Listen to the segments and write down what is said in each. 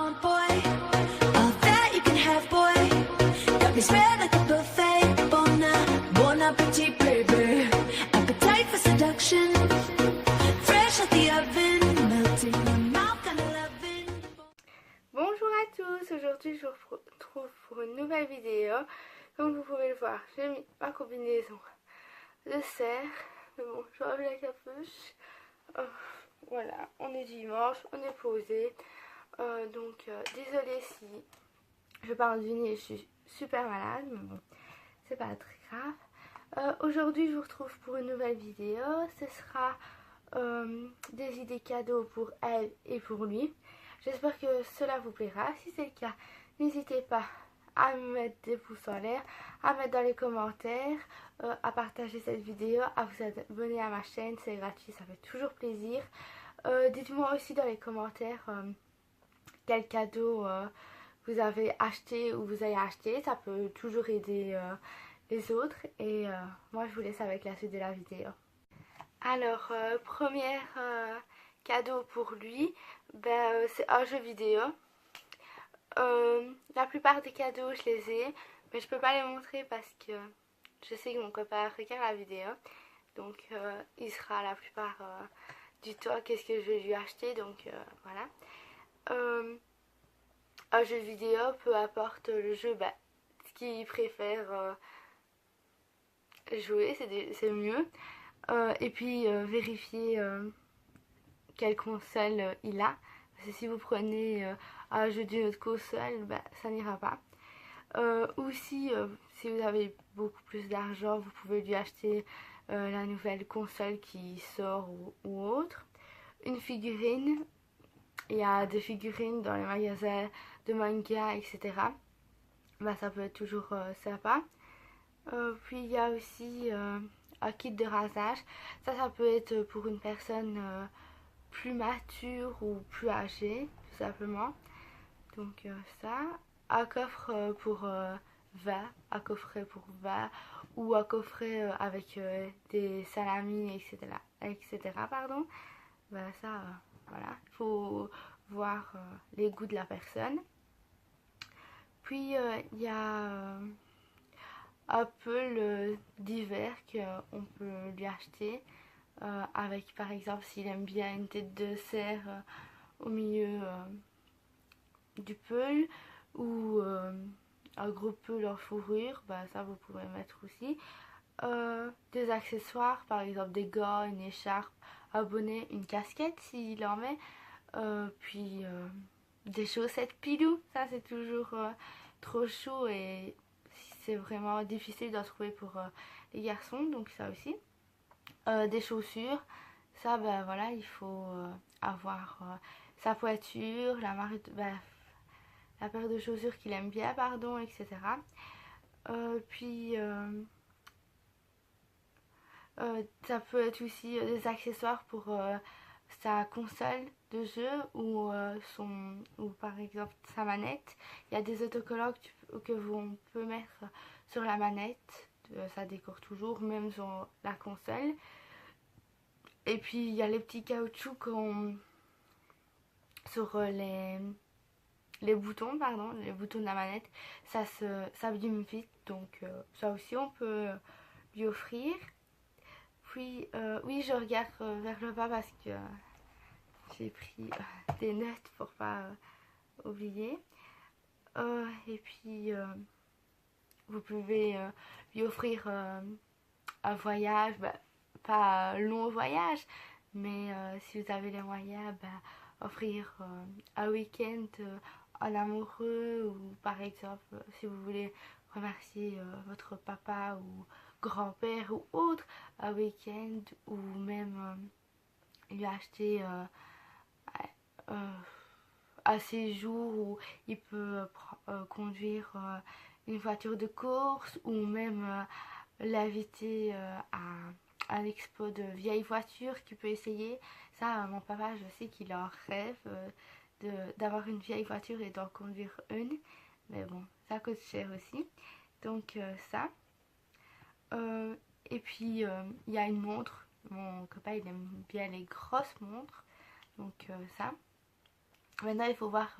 want, boy. All that you can have, boy. Got me spread like a buffet. Bon appetit, baby. Appetite for seduction. Fresh out the oven, melting your mouth and loving. Bonjour à tous, aujourd'hui je vous retrouve pour une nouvelle vidéo. Comme vous pouvez le voir, j'ai mis ma combinaison de serre. Mais bon, je enlève la capuche. Voilà, on est dimanche, on est posé. Désolée si je parle du nez, je suis super malade, mais bon, c'est pas très grave. Aujourd'hui, je vous retrouve pour une nouvelle vidéo. Ce sera des idées cadeaux pour elle et pour lui. J'espère que cela vous plaira. Si c'est le cas, n'hésitez pas à me mettre des pouces en l'air, à mettre dans les commentaires, à partager cette vidéo, à vous abonner à ma chaîne, c'est gratuit, ça fait toujours plaisir. Dites-moi aussi dans les commentaires quel cadeau vous avez acheté ou vous avez acheté, ça peut toujours aider les autres. Et moi je vous laisse avec la suite de la vidéo. Alors, premier cadeau pour lui, c'est un jeu vidéo. La plupart des cadeaux je les ai, mais je peux pas les montrer parce que je sais que mon copain regarde la vidéo, donc il sera la plupart du temps qu'est-ce que je vais lui acheter, donc voilà. Un jeu vidéo, peu importe le jeu, ce qu'il préfère jouer, c'est mieux. Et puis vérifier quelle console il a. Parce que si vous prenez un jeu d'une autre console, ça n'ira pas. Ou si vous avez beaucoup plus d'argent, vous pouvez lui acheter la nouvelle console qui sort ou autre. Une figurine. Il y a des figurines dans les magasins de manga, etc. Ça peut être toujours sympa. Puis il y a aussi un kit de rasage. Ça peut être pour une personne plus mature ou plus âgée, tout simplement. Donc ça, un coffre pour vin, un coffret pour vin, ou un coffret avec des salamis, etc. Pardon. Ça, voilà, il faut voir les goûts de la personne. Puis il y a un pull d'hiver qu'on peut lui acheter avec, par exemple, s'il aime bien une tête de cerf au milieu du pull, ou un gros pull en fourrure, ça vous pouvez mettre aussi. Des accessoires, par exemple des gants, une écharpe, un bonnet, une casquette s'il en met, puis des chaussettes pilou, ça c'est toujours trop chaud et c'est vraiment difficile d'en trouver pour les garçons, donc ça aussi. Des chaussures, ça voilà, il faut avoir sa pointure, la paire de chaussures qu'il aime bien, pardon, etc. Puis ça peut être aussi des accessoires pour sa console de jeu ou par exemple sa manette. Il y a des autocollants que on peut mettre sur la manette, ça décore toujours, même sur la console. Et puis il y a les petits caoutchoucs sur les boutons, les boutons de la manette, ça s'abîme vite, donc ça aussi on peut lui offrir. Puis oui, je regarde vers le bas parce que j'ai pris des notes pour pas oublier. Et puis vous pouvez lui offrir un voyage, pas un long voyage, mais si vous avez les moyens, offrir un week-end en amoureux, ou par exemple si vous voulez remercier votre papa ou grand-père ou autre, un week-end, ou même lui acheter un séjour où il peut conduire une voiture de course, ou même l'inviter à l'expo de vieilles voitures qu'il peut essayer. Ça, mon papa, je sais qu'il en rêve d'avoir une vieille voiture et d'en conduire une, mais bon, ça coûte cher aussi, donc ça. Et puis il y a une montre, mon copain il aime bien les grosses montres, donc ça. Maintenant il faut voir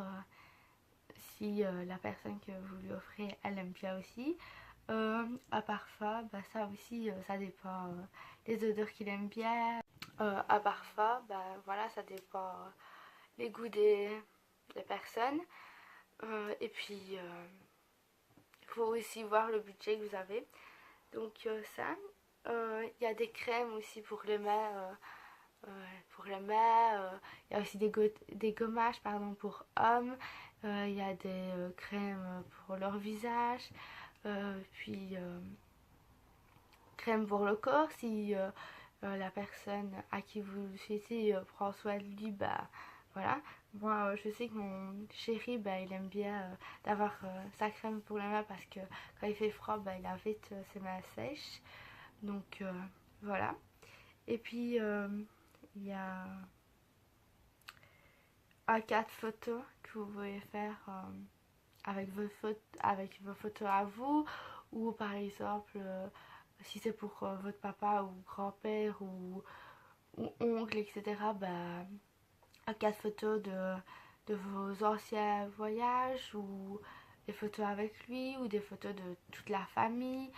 si la personne que vous lui offrez, elle aime bien aussi. À parfum, bah ça aussi, ça dépend des odeurs qu'il aime bien. À parfum, bah voilà, ça dépend les goûts des personnes. Et puis, il faut aussi voir le budget que vous avez. Donc ça, il y a des crèmes aussi pour les mains. Il y a aussi des gommages pardon, pour hommes. Il y a des crèmes pour leur visage. Puis crème pour le corps si la personne à qui vous le souhaitez prend soin de lui, bah voilà. Moi je sais que mon chéri bah, il aime bien d'avoir sa crème pour les mains parce que quand il fait froid bah, il a vite ses mains sèches. Donc voilà. Et puis il y a A4 photos que vous pouvez faire avec vos photos à vous, ou par exemple si c'est pour votre papa ou grand-père ou oncle, etc. Bah, A4 photos de vos anciens voyages, ou des photos avec lui, ou des photos de toute la famille,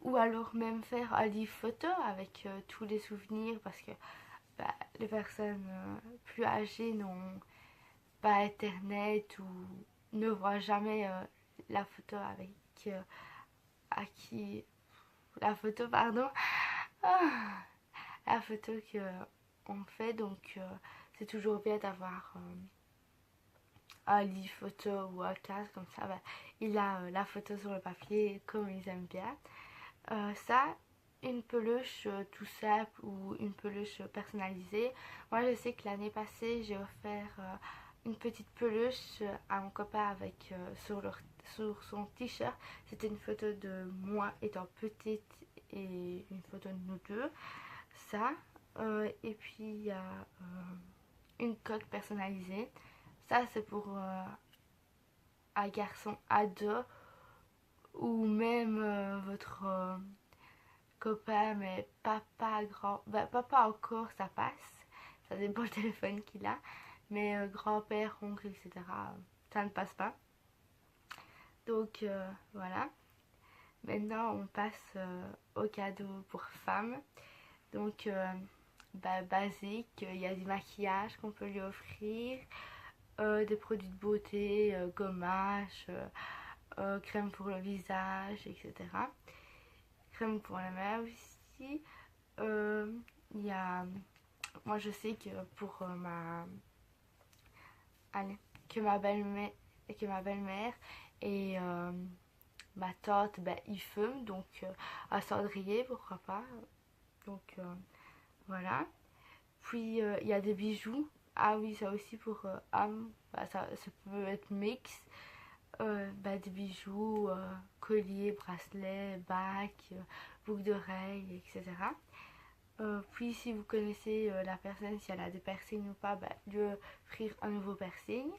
ou alors même faire un livre photo avec tous les souvenirs, parce que bah, les personnes plus âgées n'ont pas internet ou ne voient jamais la photo avec à qui la photo pardon ah, la photo que on fait. Donc c'est toujours bien d'avoir un livre photo ou un cadre comme ça, bah, il a la photo sur le papier comme ils aiment bien. Ça, une peluche tout simple ou une peluche personnalisée. Moi je sais que l'année passée j'ai offert une petite peluche à mon copain avec sur son t-shirt. C'était une photo de moi étant petite et une photo de nous deux. Ça. Et puis il y a une coque personnalisée. Ça c'est pour un garçon ado ou même votre copain, mais papa grand, bah, papa encore ça passe, ça dépend le téléphone qu'il a, mais grand-père, oncle, etc. Ça ne passe pas. Donc voilà. Maintenant on passe aux cadeaux pour femmes. Donc bah, basique, il y a du maquillage qu'on peut lui offrir, des produits de beauté, gommage, crème pour le visage, etc. Crème pour les mains aussi. Il y a, moi je sais que pour allez, que ma belle-mère et ma tante, ben, ils fument, donc un cendrier, pourquoi pas. Donc voilà. Puis il y a des bijoux. Ah oui, ça aussi pour hommes, bah, ça peut être mix. Bah, des bijoux, colliers, bracelets, bagues, boucles d'oreilles, etc. Puis si vous connaissez la personne, si elle a des piercings ou pas, bah, lui offrir un nouveau piercing.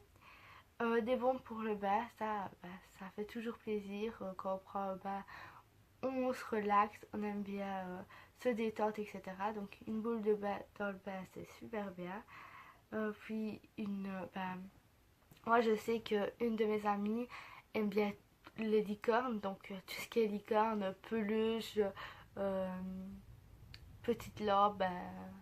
Des bombes pour le bain, ça, bah, ça fait toujours plaisir. Quand on prend un bain, on se relaxe, on aime bien se détendre, etc. Donc une boule de bain dans le bain, c'est super bien. Puis bah, moi je sais qu'une de mes amies aime bien les licornes, donc tout ce qui est licorne, peluche, petite lampe, ben,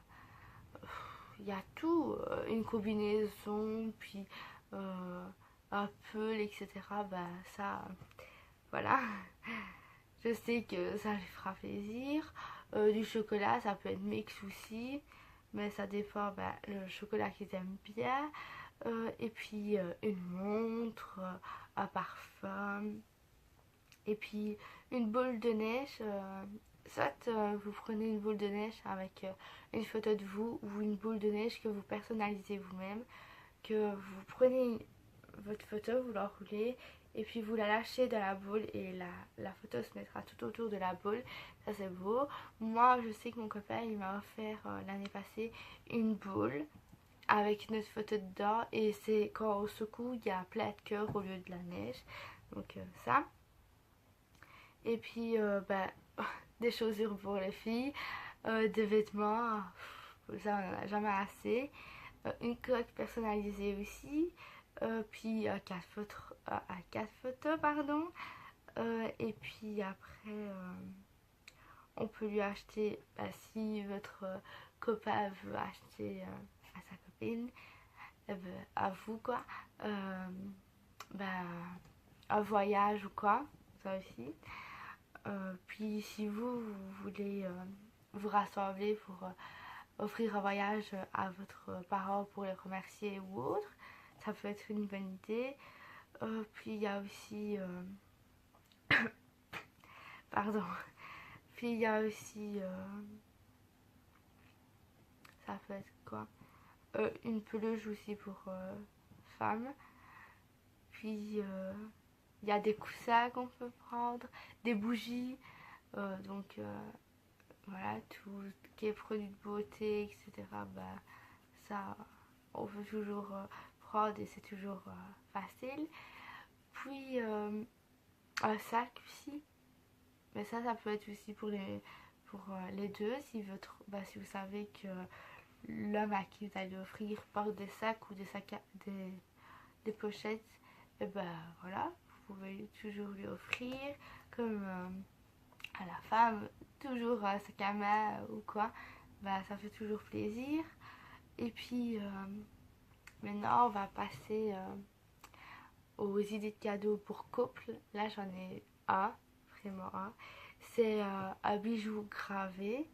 il y a tout, une combinaison, puis un pull, etc. Ben ça, voilà. Je sais que ça lui fera plaisir. Du chocolat, ça peut être mix aussi, mais ça dépend ben, le chocolat qu'ils aiment bien. Et puis une montre, un parfum, et puis une boule de neige. Soit vous prenez une boule de neige avec une photo de vous, ou une boule de neige que vous personnalisez vous-même, que vous prenez votre photo, vous l'enroulez et puis vous la lâchez dans la boule et la photo se mettra tout autour de la boule. Ça c'est beau. Moi je sais que mon copain il m'a offert l'année passée une boule avec notre photo dedans, et c'est quand on secoue il y a plein de cœurs au lieu de la neige. Donc ça. Et puis bah, des chaussures pour les filles, des vêtements, ça on en a jamais assez. Une coque personnalisée aussi, puis 4 photos, pardon. Et puis après, on peut lui acheter, si votre copain veut acheter à sa copine, à vous quoi, un voyage ou quoi, ça aussi. Puis si vous voulez vous rassembler pour offrir un voyage à votre parent pour les remercier ou autre, ça peut être une bonne idée. Puis il y a aussi pardon, puis il y a aussi ça peut être quoi, une peluche aussi pour femmes. Puis il y a des coussins qu'on peut prendre, des bougies, donc voilà, tout ce qui est produits de beauté, etc. Ça, on peut toujours prendre et c'est toujours facile. Puis un sac aussi, mais ça peut être aussi pour les deux. Si vous savez que l'homme à qui vous allez offrir porte des sacs ou des pochettes, et voilà, vous pouvez toujours lui offrir, comme à la femme, toujours un sac à main ou quoi, ça fait toujours plaisir. Et puis maintenant on va passer aux idées de cadeaux pour couple. Là j'en ai vraiment un. C'est un bijou gravé,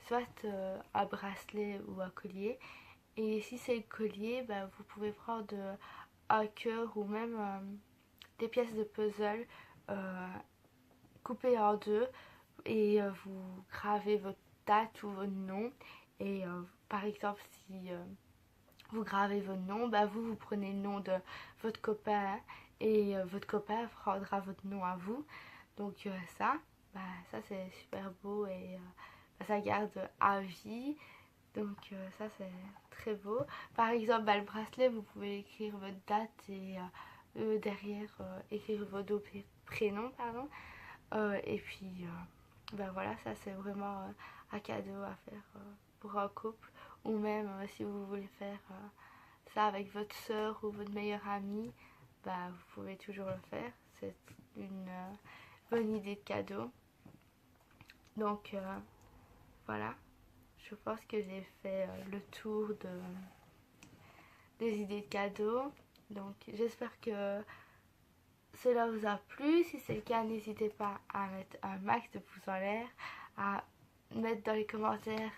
soit un bracelet ou un collier. Et si c'est le collier, vous pouvez prendre un cœur ou même des pièces de puzzle coupées en deux et vous gravez votre date ou votre nom. Et par exemple, si vous gravez votre nom, vous prenez le nom de votre copain et votre copain prendra votre nom à vous. Donc ça c'est super beau et ça garde à vie. Donc ça c'est très beau. Par exemple, le bracelet, vous pouvez écrire votre date et derrière écrire vos deux prénoms, pardon. Et puis voilà, ça c'est vraiment un cadeau à faire pour un couple. Ou même si vous voulez faire ça avec votre soeur ou votre meilleure amie, vous pouvez toujours le faire. C'est une bonne idée de cadeau. Donc voilà, je pense que j'ai fait le tour des idées de cadeaux. Donc j'espère que cela vous a plu. Si c'est le cas, n'hésitez pas à mettre un max de pouces en l'air, à mettre dans les commentaires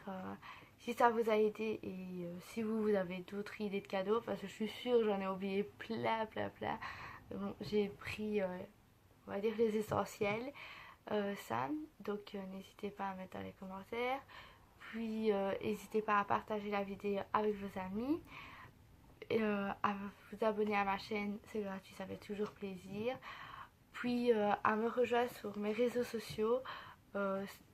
si ça vous a aidé et si vous avez d'autres idées de cadeaux, parce que je suis sûre j'en ai oublié plein. Bon, j'ai pris on va dire les essentiels, donc n'hésitez pas à mettre dans les commentaires. Puis n'hésitez pas à partager la vidéo avec vos amis, à vous abonner à ma chaîne, c'est gratuit, ça fait toujours plaisir. Puis à me rejoindre sur mes réseaux sociaux.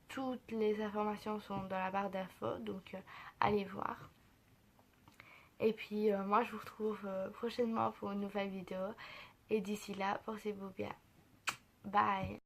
Toutes les informations sont dans la barre d'infos, donc allez voir. Et puis moi je vous retrouve prochainement pour une nouvelle vidéo. Et d'ici là, portez-vous bien. Bye.